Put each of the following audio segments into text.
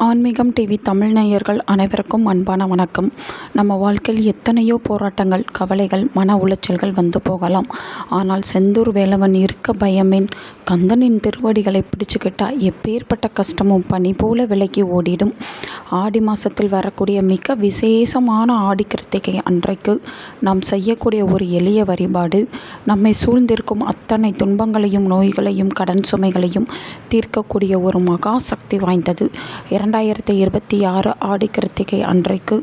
ஆன்மீகம் டிவி தமிழ் நேயர்கள் அனைவருக்கும் அன்பான வணக்கம். நம்ம வாழ்க்கையில் எத்தனையோ போராட்டங்கள், கவலைகள், மன உளைச்சல்கள் வந்து போகலாம். ஆனால் செந்தூர் வேலவன் இருக்க பயமேன், கந்தனின் திருவடிகளை பிடிச்சுக்கிட்டா எப்பேற்பட்ட கஷ்டமும் பனி போல விலகி ஓடிடும். ஆடி மாதத்தில் வரக்கூடிய மிக விசேஷமான ஆடி கிருத்திகை அன்றைக்கு நாம் செய்யக்கூடிய ஒரு எளிய வழிபாடு நம்மை சூழ்ந்திருக்கும் அத்தனை துன்பங்களையும், நோய்களையும், கடன் சுமைகளையும் தீர்க்கக்கூடிய ஒரு மகா சக்தி வாய்ந்தது. 2026 ஆடி கிருத்திகை அன்றைக்கு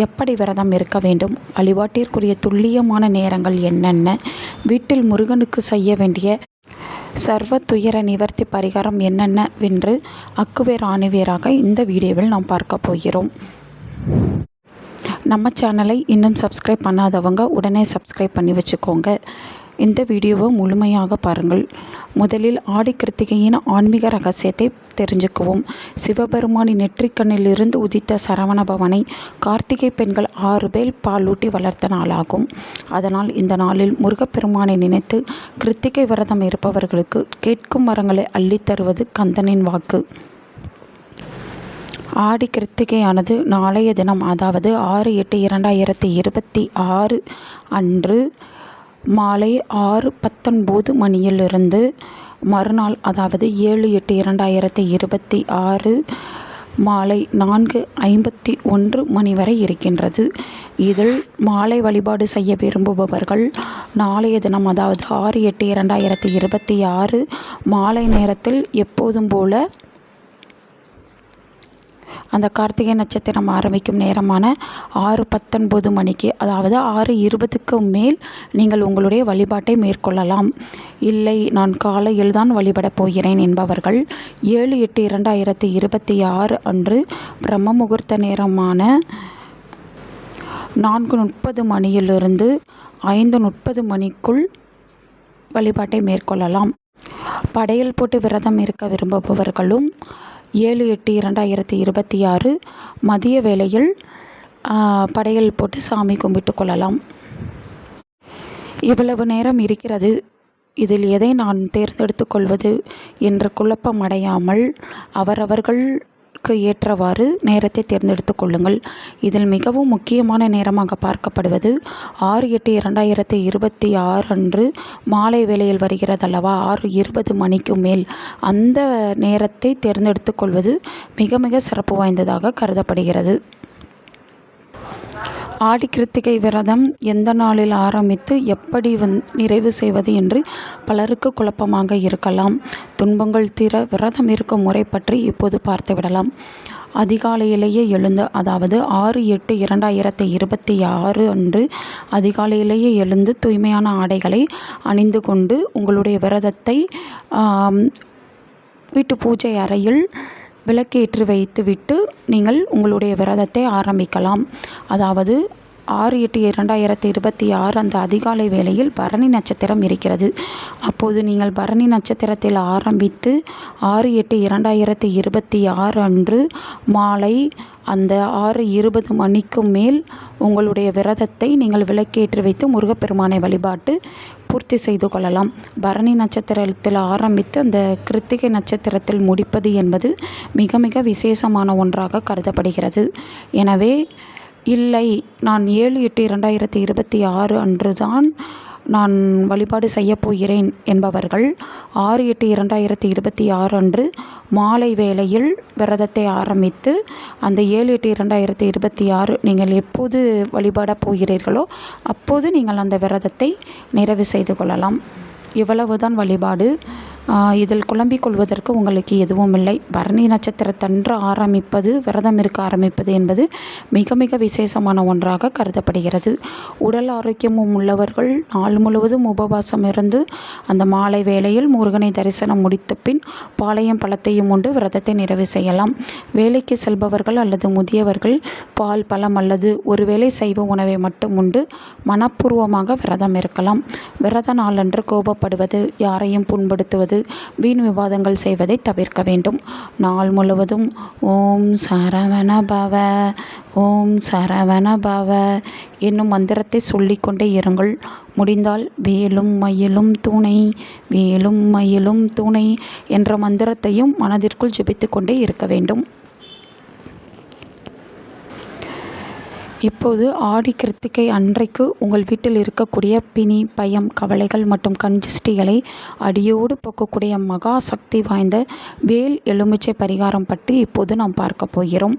எப்படி விரதம் இருக்க வேண்டும், வழிபாட்டிற்குரிய துல்லியமான நேரங்கள் என்னென்ன, வீட்டில் முருகனுக்கு செய்ய வேண்டிய சர்வ துயர நிவர்த்தி பரிகாரம் என்னென்னவென்று அக்குவேர் ஆணிவேராக இந்த வீடியோவில் நாம் பார்க்க போகிறோம். நம்ம சேனலை இன்னும் சப்ஸ்கிரைப் பண்ணாதவங்க உடனே சப்ஸ்கிரைப் பண்ணி வச்சுக்கோங்க. இந்த வீடியோவை முழுமையாக பாருங்கள். முதலில் ஆடி கிருத்திகையின் ஆன்மீக ரகசியத்தை தெரிஞ்சுக்குவோம். சிவபெருமானின் நெற்றிக்கண்ணிலிருந்து உதித்த சரவணபவனை கார்த்திகை பெண்கள் 6 பேர் பாலூட்டி வளர்த்த நாளாகும். அதனால் இந்த நாளில் முருகப்பெருமானை நினைத்து கிருத்திகை விரதம் இருப்பவர்களுக்கு கேட்கும் வரங்களை அள்ளித்தருவது கந்தனின் வாக்கு. ஆடி கிருத்திகையானது நாளைய தினம், அதாவது 6/8/2026 அன்று மாலை 6:19 மணியிலிருந்து மறுநாள், அதாவது 7/8/2026 மாலை 4:51 மணி வரை இருக்கின்றது. இதில் மாலை வழிபாடு செய்ய விரும்புபவர்கள் நாளைய தினம், அதாவது 6/8/2026 மாலை நேரத்தில் எப்போதும் போல அந்த கார்த்திகை நட்சத்திரம் ஆரம்பிக்கும் நேரமான 6:19 மணிக்கு, அதாவது 6:20க்கு மேல் நீங்கள் உங்களுடைய வழிபாட்டை மேற்கொள்ளலாம். இல்லை, நான் காலையில் தான் வழிபடப் போகிறேன் என்பவர்கள் 7/8/2026 அன்று பிரம்ம முகூர்த்த நேரமான 4:30 மணியிலிருந்து 5:30 மணிக்குள் வழிபாட்டை மேற்கொள்ளலாம். படையல் போட்டு விரதம் இருக்க விரும்புபவர்களும் 7/8/2026 மதிய வேளையில் படையல் போட்டு சாமி கும்பிட்டு கொள்ளலாம். இவ்வளவு நேரம் இருக்கிறது, இதில் எதை நான் தேர்ந்தெடுத்து கொள்வது என்று குழப்பம் அடையாமல் அவரவர்களுக்கு ஏற்றவாறு நேரத்தை தேர்ந்தெடுத்து கொள்ளுங்கள். இதில் மிகவும் முக்கியமான நேரமாக பார்க்கப்படுவது 6/8/2026 அன்று மாலை வேளையில் வருகிறதல்லவா, 6:20 மணிக்கு மேல் அந்த நேரத்தை தேர்ந்தெடுத்து கொள்வது மிக மிக சிறப்பு வாய்ந்ததாக கருதப்படுகிறது. ஆடி கிருத்திகை விரதம் எந்த நாளில் ஆரம்பித்து எப்படி நிறைவு செய்வது என்று பலருக்கு குழப்பமாக இருக்கலாம். துன்பங்கள் தீர விரதம் இருக்கும் முறை பற்றி இப்போது பார்த்துவிடலாம். அதிகாலையிலேயே எழுந்து, அதாவது 6/8/2026 அன்று அதிகாலையிலேயே எழுந்து தூய்மையான ஆடைகளை அணிந்து கொண்டு உங்களுடைய விரதத்தை வீட்டு பூஜை அறையில் விளக்கேற்றி வைத்துவிட்டு நீங்கள் உங்களுடைய விரதத்தை ஆரம்பிக்கலாம். அதாவது 6/8/2026 அந்த அதிகாலை வேளையில் பரணி நட்சத்திரம் இருக்கிறது. அப்போது நீங்கள் பரணி நட்சத்திரத்தில் ஆரம்பித்து 6/8/2026 அன்று மாலை அந்த 6:20 மணிக்கு மேல் உங்களுடைய விரதத்தை நீங்கள் விளக்கேற்றி வைத்து முருகப்பெருமானை வழிபாட்டு பூர்த்தி செய்து கொள்ளலாம். பரணி நட்சத்திரத்தில் ஆரம்பித்து அந்த கிருத்திகை நட்சத்திரத்தில் முடிப்பது என்பது மிக மிக விசேஷமான ஒன்றாக கருதப்படுகிறது. எனவே இல்லை, நான் 7/8/2026 அன்று தான் நான் வழிபாடு செய்ய போகிறேன் என்பவர்கள் 6/8/2026 அன்று மாலை வேளையில் விரதத்தை ஆரம்பித்து அந்த 7/8/2026 நீங்கள் எப்போது வழிபடப் போகிறீர்களோ அப்போது நீங்கள் அந்த விரதத்தை நிறைவு செய்து கொள்ளலாம். இவ்வளவுதான் வழிபாடு. இதில் குழம்பிக் கொள்வதற்கு உங்களுக்கு எதுவும் இல்லை. பரணி நட்சத்திரத்தன்று ஆரம்பிப்பது, விரதம் இருக்க ஆரம்பிப்பது என்பது மிக மிக விசேஷமான ஒன்றாக கருதப்படுகிறது. உடல் ஆரோக்கியமும் உள்ளவர்கள் நாள் முழுவதும் உபவாசம் இருந்து அந்த மாலை வேளையில் முருகனை தரிசனம் முடித்த பின் பாலையும் பழத்தையும் உண்டு விரதத்தை நிறைவு செய்யலாம். வேலைக்கு செல்பவர்கள் அல்லது முதியவர்கள் பால், பழம் அல்லது ஒருவேளை சைவ உணவை மட்டும் உண்டு மனப்பூர்வமாக விரதம் இருக்கலாம். விரத நாளன்று கோபப்படுவது, யாரையும் புண்படுத்துவது, வீண் விவாதங்கள் செய்வதை தவிர்க்க வேண்டும். நாள் முழுவதும் ஓம் சரவண பவ, ஓம் சரவண பவ என்னும் மந்திரத்தை சொல்லிக்கொண்டே இருங்கள். முடிந்தால் வேலும் மயிலும் துணை, வேலும் மயிலும் துணை என்ற மந்திரத்தையும் மனதிற்குள் ஜெபித்து கொண்டே இருக்க வேண்டும். இப்போது ஆடி கிருத்திகை அன்றைக்கு உங்கள் வீட்டில் இருக்கக்கூடிய பிணி, பயம், கவலைகள் மற்றும் கஞ்சிஷ்டிகளை அடியோடு போக்கக்கூடிய மகா சக்தி வாய்ந்த வேல் எலுமிச்சை பரிகாரம் பற்றி இப்போது நாம் பார்க்க போகிறோம்.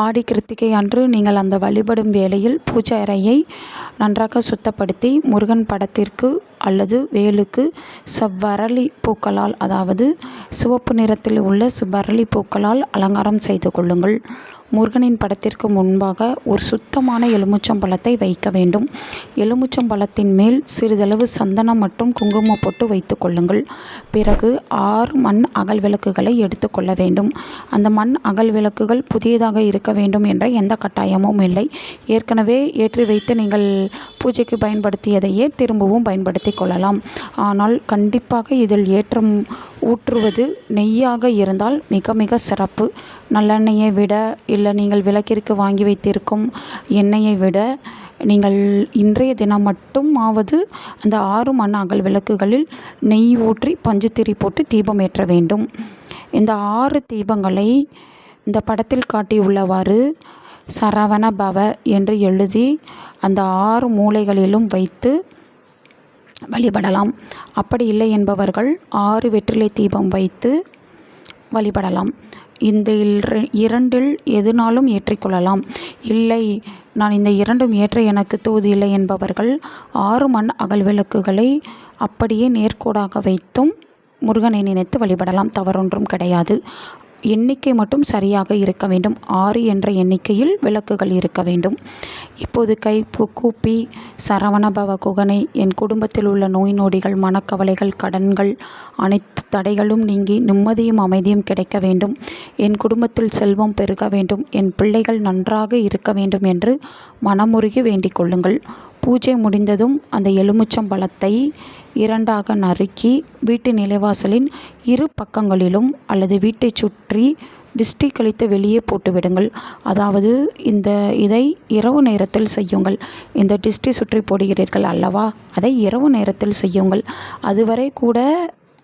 ஆடி கிருத்திகை அன்று நீங்கள் அந்த வழிபடும் வேளையில் பூஜை அறையை நன்றாக சுத்தப்படுத்தி முருகன் படத்திற்கு அல்லது வேலுக்கு செவ்வரளி பூக்களால், அதாவது சிவப்பு நிறத்தில் உள்ள செவ்வரளி பூக்களால் அலங்காரம் செய்து கொள்ளுங்கள். முருகனின் படத்திற்கு முன்பாக ஒரு சுத்தமான எலுமிச்சம்பழத்தை வைக்க வேண்டும். எலுமிச்சம்பழத்தின் மேல் சிறிதளவு சந்தனம் மற்றும் குங்குமம் போட்டு வைத்து கொள்ளுங்கள். பிறகு 6 மண் அகல் விளக்குகளை எடுத்துக்கொள்ள வேண்டும். அந்த மண் அகல் விளக்குகள் புதியதாக இருக்க வேண்டும் என்ற எந்த கட்டாயமும் இல்லை. ஏற்கனவே ஏற்றி வைத்து நீங்கள் பூஜைக்கு பயன்படுத்தியதையே திரும்பவும் பயன்படுத்தி கொள்ளலாம். ஆனால் கண்டிப்பாக இதில் ஏற்றம் ஊற்றுவது நெய்யாக இருந்தால் மிக மிக சிறப்பு. நல்லெண்ணெயை விட, இல்லை நீங்கள் விளக்கிற்கு வாங்கி வைத்திருக்கும் எண்ணெயை விட நீங்கள் இன்றைய தினம் மட்டும் ஆவது அந்த 6 மண் அகல் விளக்குகளில் நெய் ஊற்றி பஞ்சுத்திரி போட்டு தீபம் ஏற்ற வேண்டும். இந்த 6 தீபங்களை இந்த படத்தில் காட்டியுள்ளவாறு சரவண பவ என்று எழுதி அந்த 6 மூலைகளிலும் வைத்து வழிபடலாம். அப்படி இல்லை என்பவர்கள் 6 வெற்றிலை தீபம் வைத்து வழிபடலாம். இந்த இரண்டில் எதுனாலும் ஏற்றிக்கொள்ளலாம். இல்லை, நான் இந்த இரண்டும் ஏற்ற எனக்கு தோது இல்லை என்பவர்கள் 6 மண் அகல் விளக்குகளை அப்படியே நேர்கோடாக வைத்தும் முருகனை நினைத்து வழிபடலாம். தவறொன்றும் கிடையாது. எண்ணிக்கை மட்டும் சரியாக இருக்க வேண்டும். 6 என்ற எண்ணிக்கையில் விளக்குகள் இருக்க வேண்டும். இப்போது கை கூப்பி சரவணபவ குகனை, என் குடும்பத்தில் உள்ள நோய் நொடிகள், மனக்கவலைகள், கடன்கள் அனைத்து தடைகளும் நீங்கி நிம்மதியும் அமைதியும் கிடைக்க வேண்டும். என் குடும்பத்தில் செல்வம் பெருக வேண்டும். என் பிள்ளைகள் நன்றாக இருக்க வேண்டும் என்று மனமுருகி வேண்டிக் கொள்ளுங்கள். பூஜை முடிந்ததும் அந்த எலுமிச்சம்பழத்தை 2ஆக நறுக்கி வீட்டு நிலைவாசலின் 2 பக்கங்களிலும் அல்லது வீட்டை சுற்றி திஷ்டி கழித்து வெளியே போட்டுவிடுங்கள். அதாவது இதை இரவு நேரத்தில் செய்யுங்கள். இந்த திஷ்டி சுற்றி போடுகிறீர்கள் அல்லவா, அதை இரவு நேரத்தில் செய்யுங்கள். அதுவரை கூட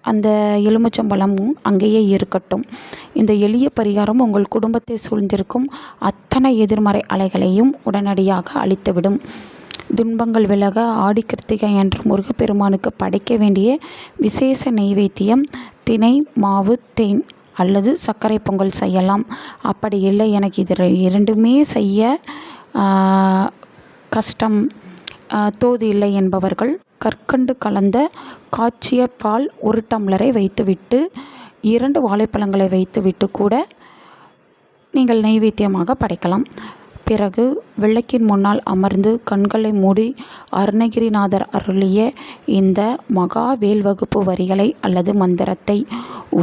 அந்த எலுமிச்சம்பழம் அங்கேயே இருக்கட்டும். இந்த எளிய பரிகாரம் உங்கள் குடும்பத்தை சூழ்ந்திருக்கும் அத்தனை எதிர்மறை அலைகளையும் உடனடியாக அழித்துவிடும். துன்பங்கள் விலக ஆடி கிருத்திகை அன்று முருகப்பெருமானுக்கு படைக்க வேண்டிய விசேஷ நெய்வேத்தியம் தினை மாவு தேன் அல்லது சர்க்கரை பொங்கல் செய்யலாம். அப்படி இல்லை, எனக்கு இது இரண்டுமே செய்ய கஷ்டம், தோது இல்லை என்பவர்கள் கற்கண்டு கலந்த காய்ச்சிய பால் 1 டம்ளரை வைத்துவிட்டு 2 வாழைப்பழங்களை வைத்துவிட்டு கூட நீங்கள் நெய்வேத்தியமாக படைக்கலாம். பிறகு விளக்கின் முன்னால் அமர்ந்து கண்களை மூடி அருணகிரிநாதர் அருளிய இந்த மகா வேல் வகுப்பு வரிகளை அல்லது மந்திரத்தை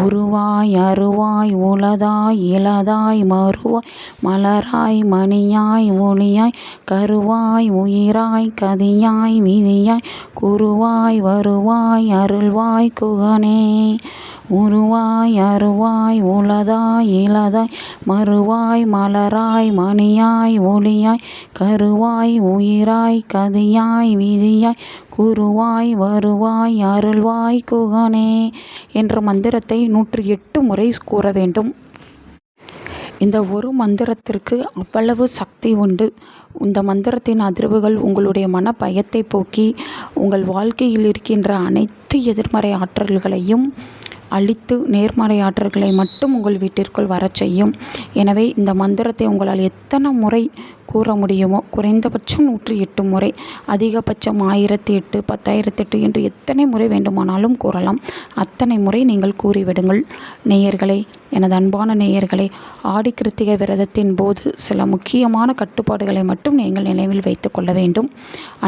உருவாய் அருவாய் உளதாய் இளதாய் மறுவாய் மலராய் மணியாய் ஒளியாய் கருவாய் உயிராய் கதியாய் விதியாய் குருவாய் வருவாய் அருள்வாய் குகனே உருவாய் அருவாய் உளதாய் இளதாய் மறுவாய் மலராய் மணியாய் ஒளியாய் கருவாய் உயிராய் கதியாய் விதியாய் குருவாய் வருவாய் அருள்வாய் குகனே என்ற மந்திரத்தை 108 முறை கூற வேண்டும். இந்த ஒரு மந்திரத்திற்கு அவ்வளவு சக்தி உண்டு. இந்த மந்திரத்தின் அதிர்வுகள் உங்களுடைய மன பயத்தை போக்கி உங்கள் வாழ்க்கையில் இருக்கின்ற அனைத்து எதிர்மறை ஆற்றல்களையும் அழித்து நேர்மறை ஆற்றல்களை மட்டும் உங்கள் வீட்டிற்குள் வரச் செய்யும். எனவே இந்த மந்திரத்தை உங்களால் எத்தனை முறை கூற முடியுமோ, குறைந்தபட்சம் 108 முறை, அதிகபட்சம் 1008, 10,008 என்று எத்தனை முறை வேண்டுமானாலும் கூறலாம். அத்தனை முறை நீங்கள் கூறிவிடுங்கள். நேயர்களே, எனது அன்பான நேயர்களே, ஆடி கிருத்திகை விரதத்தின் போது சில முக்கியமான கட்டுப்பாடுகளை மட்டும் நீங்கள் நினைவில் வைத்து கொள்ள வேண்டும்.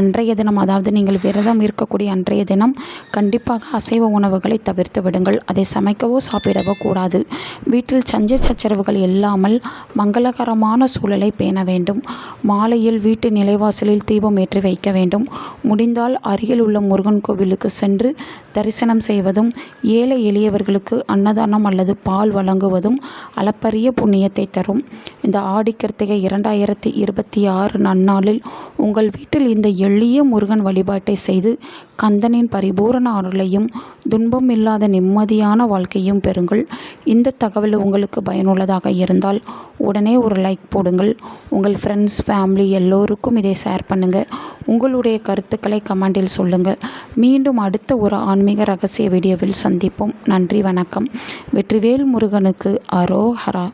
அன்றைய தினம், அதாவது நீங்கள் விரதம் இருக்கக்கூடிய அன்றைய தினம் கண்டிப்பாக அசைவ உணவுகளை தவிர்த்து விடுங்கள். அதை சமைக்கவோ சாப்பிடவோ கூடாது. வீட்டில் சஞ்சை சச்சரவுகள் இல்லாமல் மங்களகரமான சூழலை பேண வேண்டும். மாலையில் வீட்டு நிலைவாசலில் தீபம் ஏற்றி வைக்க வேண்டும். முடிந்தால் அருகில் உள்ள முருகன் கோவிலுக்கு சென்று தரிசனம் செய்வதும், ஏழை எளியவர்களுக்கு அன்னதானம் அல்லது பால் வழங்குவதும் அளப்பரிய புண்ணியத்தை தரும். இந்த ஆடி கிருத்திகை 2026 நன்னாளில் உங்கள் வீட்டில் இந்த எளிய முருகன் வழிபாட்டை செய்து கந்தனின் பரிபூரண அருளையும் துன்பம் இல்லாத நிம்மதியான வாழ்க்கையும் பெறுங்கள். இந்த தகவல் உங்களுக்கு பயனுள்ளதாக இருந்தால் உடனே ஒரு லைக் போடுங்கள். உங்கள் ஃப்ரெண்ட்ஸ், ஃபேமிலி எல்லோருக்கும் இதை ஷேர் பண்ணுங்கள். உங்களுடைய கருத்துக்களை கமெண்டில் சொல்லுங்கள். மீண்டும் அடுத்த ஒரு ஆன்மீக ரகசிய வீடியோவில் சந்திப்போம். நன்றி, வணக்கம். வெற்றிவேல் முருகனுக்கு அரோஹரா.